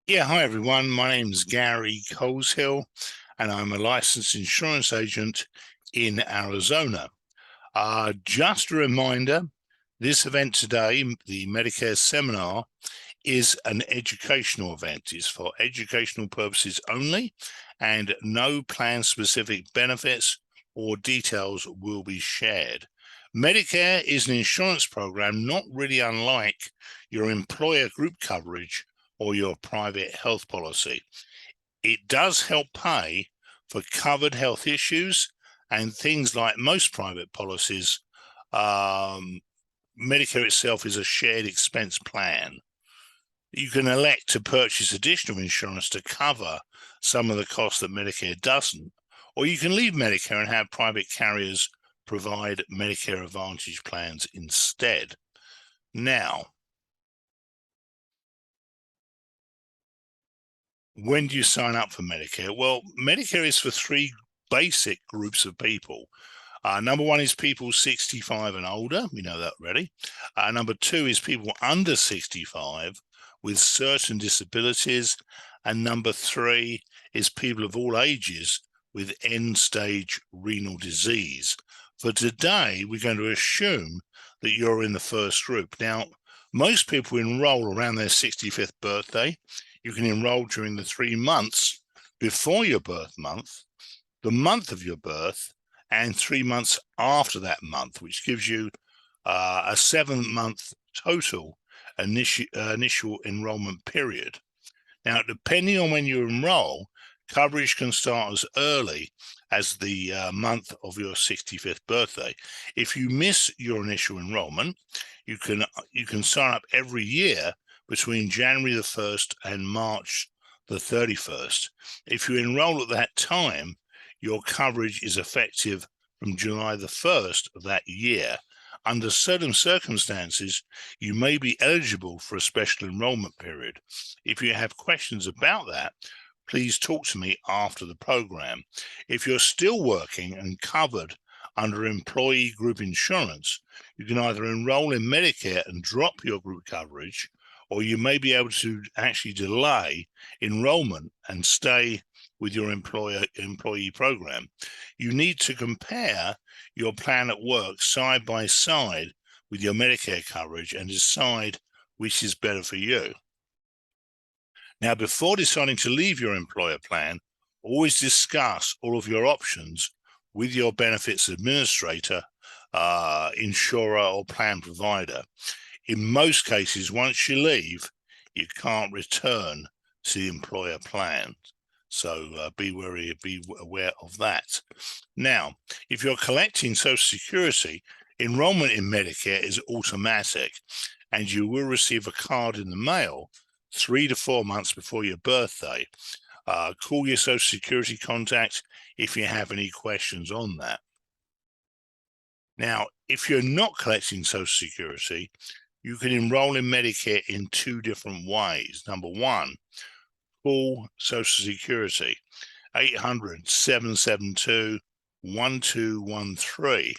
Yeah, hi everyone. My name is Gary Coleshill, and I'm a licensed insurance agent in Arizona. Just a reminder, this event today, the Medicare seminar, is an educational event. It's for educational purposes only, and no plan-specific benefits or details will be shared. Medicare is an insurance program not really unlike your employer group coverage or your private health policy. It does help pay for covered health issues and things like most private policies. Medicare itself is a shared expense plan. You can elect to purchase additional insurance to cover some of the costs that Medicare doesn't, or you can leave Medicare and have private carriers provide Medicare Advantage plans instead. Now, when do you sign up for Medicare? Well, Medicare is for three basic groups of people. Number one is people 65 and older. We know that already. Number two is people under 65 with certain disabilities. And number three is people of all ages with end-stage renal disease. For today, we're going to assume that you're in the first group. Now, most people enroll around their 65th birthday. You can enroll during the 3 months before your birth month, the month of your birth, and 3 months after that month, which gives you a 7-month total initial enrollment period. Now, depending on when you enroll, coverage can start as early as the month of your 65th birthday. If you miss your initial enrollment, you can sign up every year between January the 1st and March the 31st. If you enroll at that time, your coverage is effective from July the 1st of that year. Under certain circumstances, you may be eligible for a special enrollment period. If you have questions about that, please talk to me after the program. If you're still working and covered under employee group insurance, you can either enroll in Medicare and drop your group coverage, or you may be able to actually delay enrollment and stay with your employee program. You need to compare your plan at work side by side with your Medicare coverage and decide which is better for you. Now, before deciding to leave your employer plan, always discuss all of your options with your benefits administrator, insurer, or plan provider. In most cases, once you leave, you can't return to the employer plan. So be aware of that. Now, if you're collecting Social Security, enrollment in Medicare is automatic, and you will receive a card in the mail 3 to 4 months before your birthday. Call your Social Security contact if you have any questions on that. Now, if you're not collecting Social Security, you can enroll in Medicare in 2 different ways. Number one, call Social Security, 800-772-1213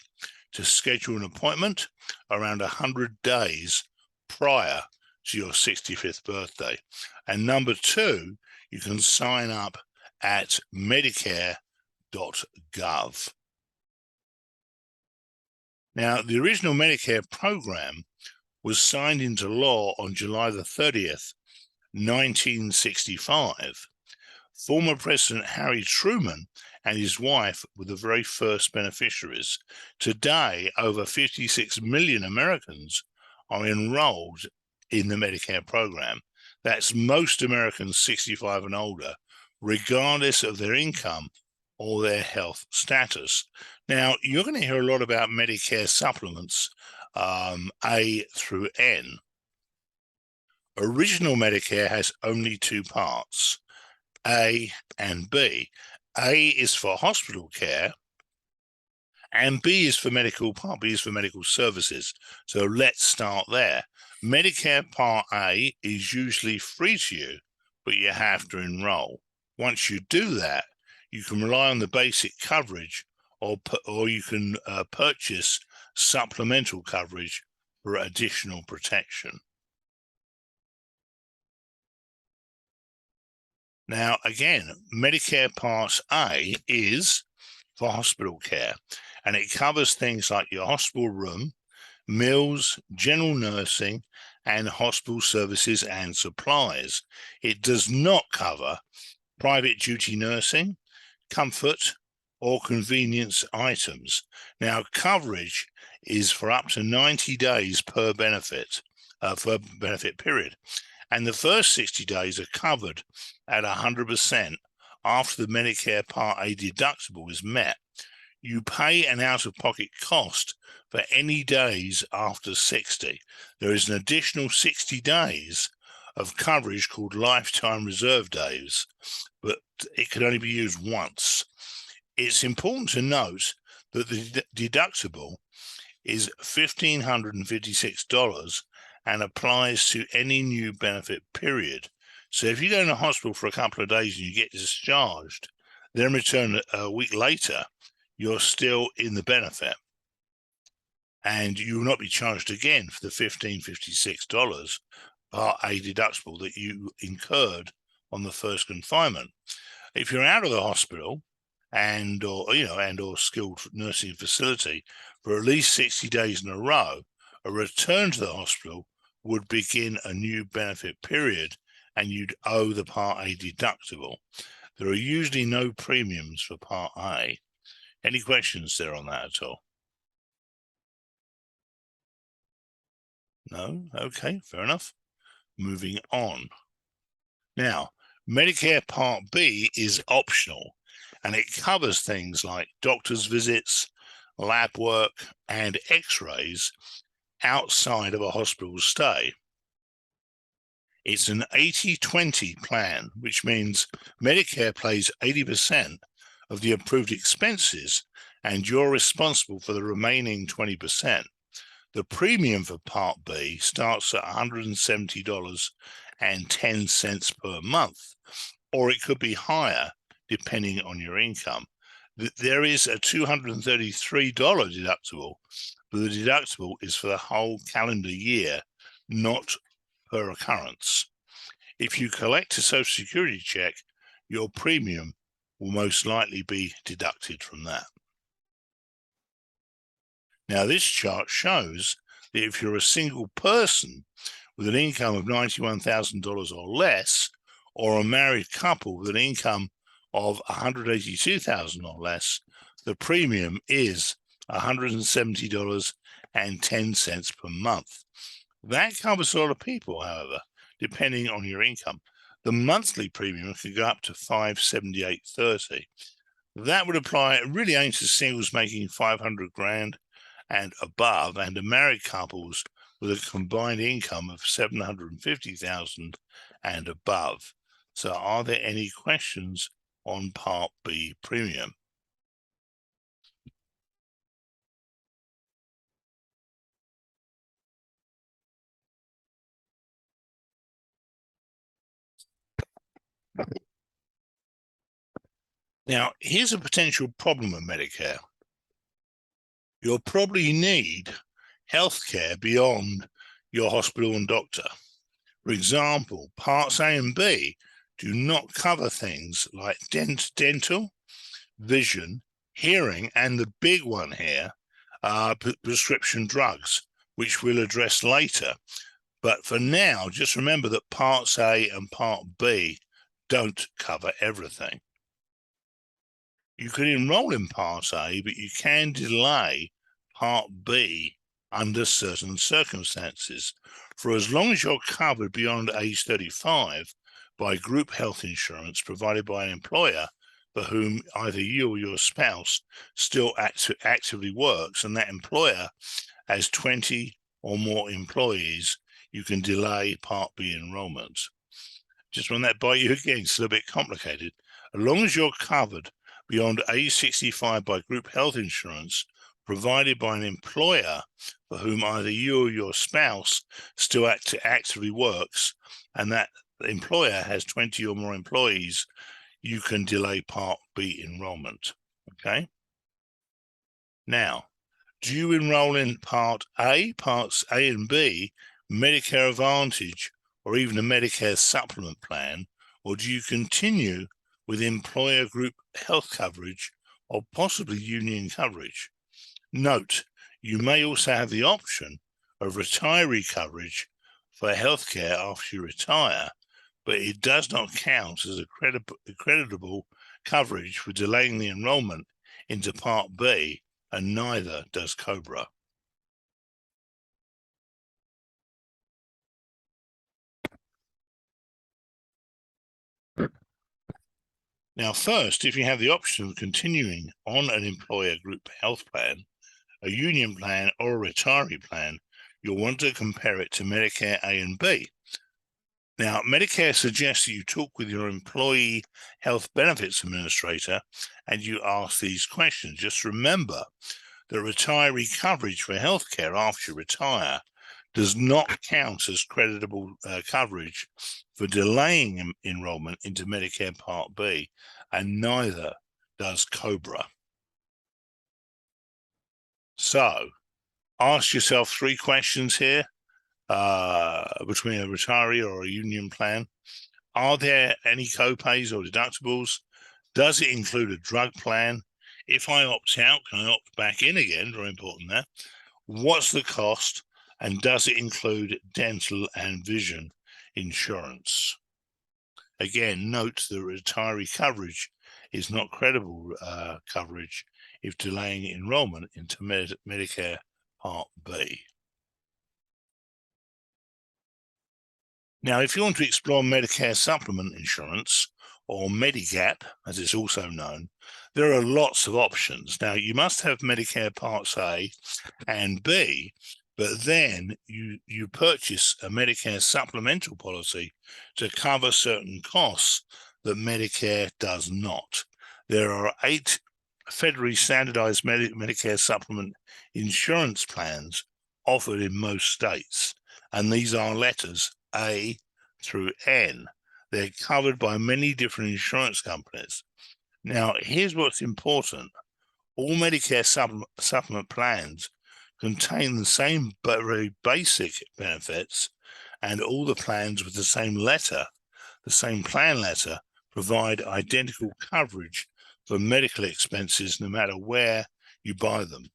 to schedule an appointment around 100 days prior to your 65th birthday. And number two, you can sign up at medicare.gov. Now, the original Medicare program was signed into law on July the 30th, 1965. Former President Harry Truman and his wife were the very first beneficiaries. Today, over 56 million Americans are enrolled in the Medicare program. That's most Americans 65 and older, regardless of their income or their health status. Now, you're going to hear a lot about Medicare supplements, A through N. Original Medicare has only 2 parts, A and B. A is for hospital care, and B is for Part B is for medical services. So let's start there. Medicare Part A is usually free to you, but you have to enroll. Once you do that, you can rely on the basic coverage, or you can purchase supplemental coverage for additional protection. Now, again, Medicare Part A is for hospital care, and it covers things like your hospital room, meals, general nursing, and hospital services and supplies. It does not cover private duty nursing, comfort, or convenience items. Now, coverage is for up to 90 days per benefit, for benefit period. And the first 60 days are covered at 100% after the Medicare Part A deductible is met. You pay an out-of-pocket cost for any days after 60. There is an additional 60 days of coverage called lifetime reserve days, but it can only be used once. It's important to note that the deductible is $1,556 and applies to any new benefit period. So if you go in the hospital for a couple of days and you get discharged, then return a week later, you're still in the benefit. And you will not be charged again for the $1,556 Part A deductible that you incurred on the first confinement. If you're out of the hospital or skilled nursing facility for at least 60 days in a row, a return to the hospital would begin a new benefit period and you'd owe the Part A deductible. There are usually no premiums for Part A. Any questions there on that at all? No? Okay, fair enough. Moving on. Now, Medicare Part B is optional, and it covers things like doctor's visits, lab work, and x-rays outside of a hospital stay. It's an 80-20 plan, which means Medicare pays 80% of the approved expenses, and you're responsible for the remaining 20%. The premium for Part B starts at $170.10 per month, or it could be higher depending on your income. There is a $233 deductible, but the deductible is for the whole calendar year, not per occurrence. If you collect a Social Security check, your premium will most likely be deducted from that. Now, this chart shows that if you're a single person with an income of $91,000 or less, or a married couple with an income of $182,000 or less, the premium is $170.10 per month. That covers a lot of people, however, depending on your income. The monthly premium can go up to $578.30. That would apply really only to singles making 500 grand and above, and to married couples with a combined income of 750,000 and above. So are there any questions on Part B premium? Now, here's a potential problem with Medicare. You'll probably need healthcare beyond your hospital and doctor. For example, Parts A and B do not cover things like dental, vision, hearing, and the big one here, prescription drugs, which we'll address later. But for now, just remember that Parts A and Part B don't cover everything. You can enroll in Part A, but you can delay Part B under certain circumstances. For as long as you're covered beyond age 35 by group health insurance provided by an employer for whom either you or your spouse still actively works, and that employer has 20 or more employees, you can delay Part B enrollment. Just run that by you again, it's a little bit complicated. As long as you're covered beyond age 65 by group health insurance provided by an employer for whom either you or your spouse still actively works, and that employer has 20 or more employees, you can delay Part B enrollment. Okay. Now, do you enroll in Part A, Parts A and B, Medicare Advantage, or even a Medicare supplement plan, or do you continue with employer group health coverage or possibly union coverage? Note, you may also have the option of retiree coverage for healthcare after you retire, but it does not count as a creditable coverage for delaying the enrollment into Part B, and neither does COBRA. Now, first, if you have the option of continuing on an employer group health plan, a union plan, or a retiree plan, you'll want to compare it to Medicare A and B. Now, Medicare suggests that you talk with your employee health benefits administrator and you ask these questions. Just remember that retiree coverage for healthcare after you retire does not count as creditable coverage for delaying enrollment into Medicare Part B, and neither does COBRA. So ask yourself 3 questions here between a retiree or a union plan. Are there any copays or deductibles? Does it include a drug plan? If I opt out, can I opt back in again? Very important there. What's the cost? And does it include dental and vision insurance? Again, note that retiree coverage is not credible coverage if delaying enrollment into Medicare Part B. Now, if you want to explore Medicare supplement insurance, or Medigap, as it's also known, there are lots of options. Now, you must have Medicare Parts A and B, but then you purchase a Medicare supplemental policy to cover certain costs that Medicare does not. There are 8 federally standardized Medicare supplement insurance plans offered in most states, and these are letters A through N. They're covered by many different insurance companies. Now, here's what's important. All Medicare supplement plans contain the same very basic benefits, and all the plans with the same letter, the same plan letter, provide identical coverage for medical expenses no matter where you buy them.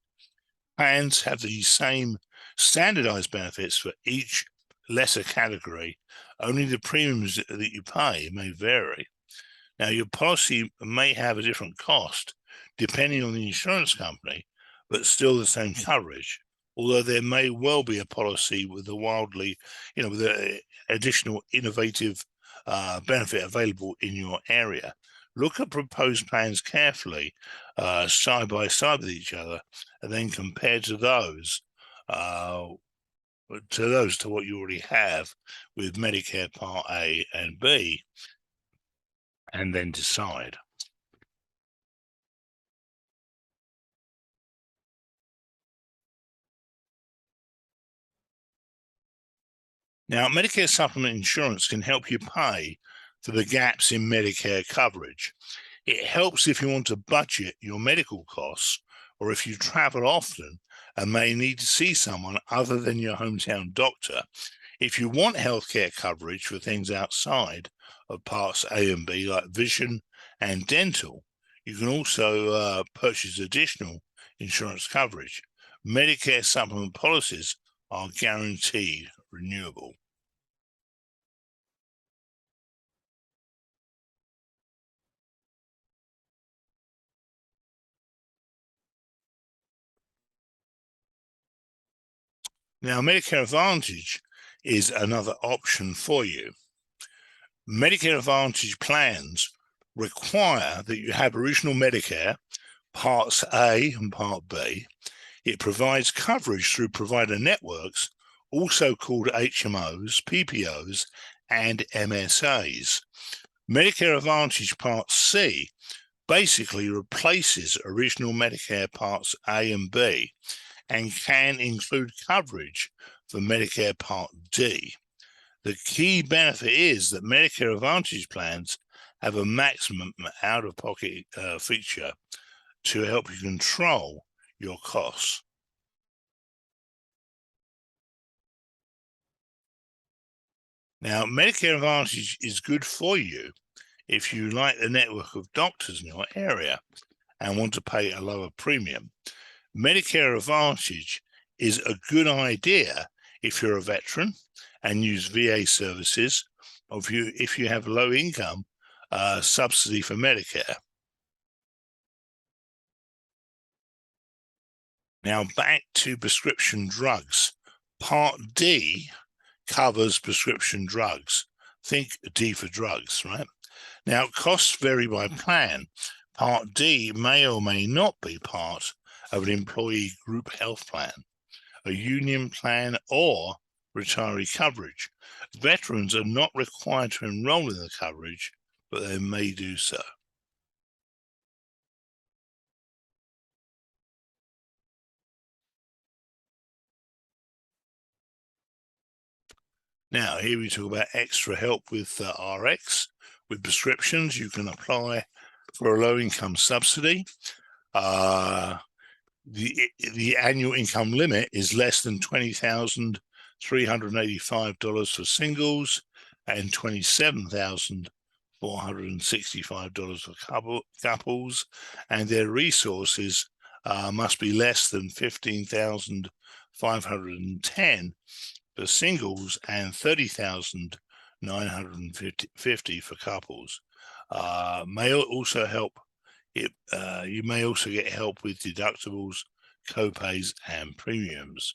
Plans have the same standardized benefits for each lesser category, only the premiums that you pay may vary. Now, your policy may have a different cost depending on the insurance company, but still the same coverage, although there may well be a policy with a wildly, with an additional innovative benefit available in your area. Look at proposed plans carefully, side by side with each other, and then compare to those to what you already have with Medicare Part A and B, and then decide. Now, Medicare supplement insurance can help you pay for the gaps in Medicare coverage. It helps if you want to budget your medical costs, or if you travel often and may need to see someone other than your hometown doctor. If you want healthcare coverage for things outside of Parts A and B, like vision and dental, you can also purchase additional insurance coverage. Medicare supplement policies are guaranteed renewable. Now, Medicare Advantage is another option for you. Medicare Advantage plans require that you have original Medicare, Parts A and Part B. It provides coverage through provider networks, also called HMOs, PPOs, and MSAs. Medicare Advantage Part C basically replaces original Medicare Parts A and B and can include coverage for Medicare Part D. The key benefit is that Medicare Advantage plans have a maximum out-of-pocket feature to help you control your costs. Now, Medicare Advantage is good for you if you like the network of doctors in your area and want to pay a lower premium. Medicare Advantage is a good idea if you're a veteran and use VA services, or if you have low income subsidy for Medicare. Now back to prescription drugs. Part D covers prescription drugs. Think D for drugs, right? Now, costs vary by plan. Part D may or may not be part of an employee group health plan, a union plan, or retiree coverage. Veterans are not required to enroll in the coverage, but they may do so. Now, here we talk about extra help with RX. With prescriptions, you can apply for a low-income subsidy. The annual income limit is less than $20,385 for singles and $27,465 for couples, and their resources must be less than $15,510 for singles and $30,950 for couples. May also help. You may also get help with deductibles, copays, and premiums.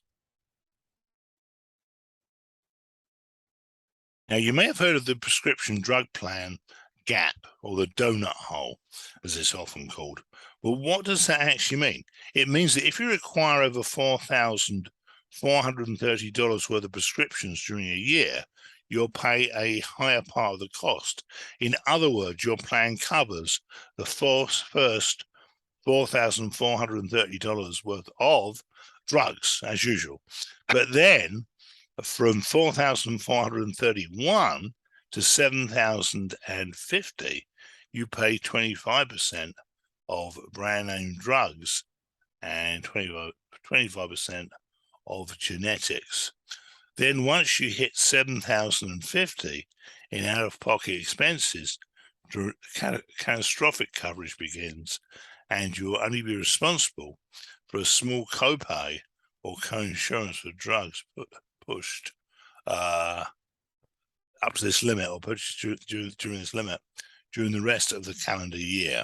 Now, you may have heard of the prescription drug plan gap, or the donut hole, as it's often called. Well, what does that actually mean? It means that if you require over $4,430 worth of prescriptions during a year, you'll pay a higher part of the cost. In other words, your plan covers the first $4,430 worth of drugs, as usual. But then from 4,431 to 7,050, you pay 25% of brand name drugs and 25% of genetics. Then once you hit 7,050 in out-of-pocket expenses, catastrophic coverage begins, and you'll only be responsible for a small copay or co-insurance for drugs pushed up to this limit, or pushed during this limit during the rest of the calendar year.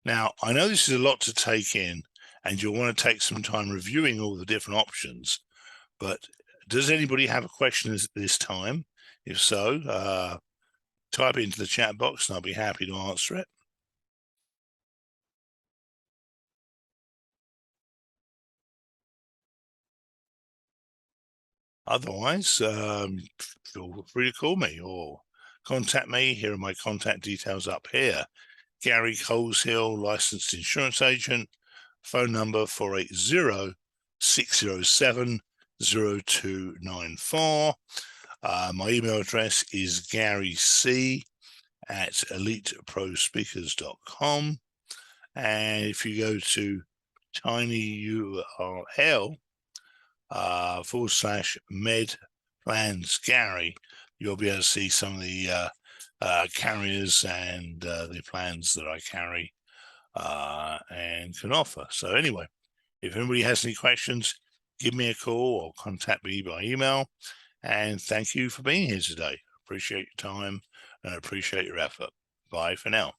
Now, I know this is a lot to take in, and you'll want to take some time reviewing all the different options, but does anybody have a question this time? If so, type it into the chat box and I'll be happy to answer it. Otherwise, feel free to call me or contact me. Here are my contact details up here. Gary Coleshill, licensed insurance agent. Phone number 480-607-0294. My email address is garyc@eliteprospeakers.com. And if you go to tinyurl /med plans Gary, you'll be able to see some of the carriers and the plans that I carry and can offer. So anyway, if anybody has any questions, give me a call or contact me by email. And thank you for being here today. Appreciate your time and appreciate your effort. Bye for now.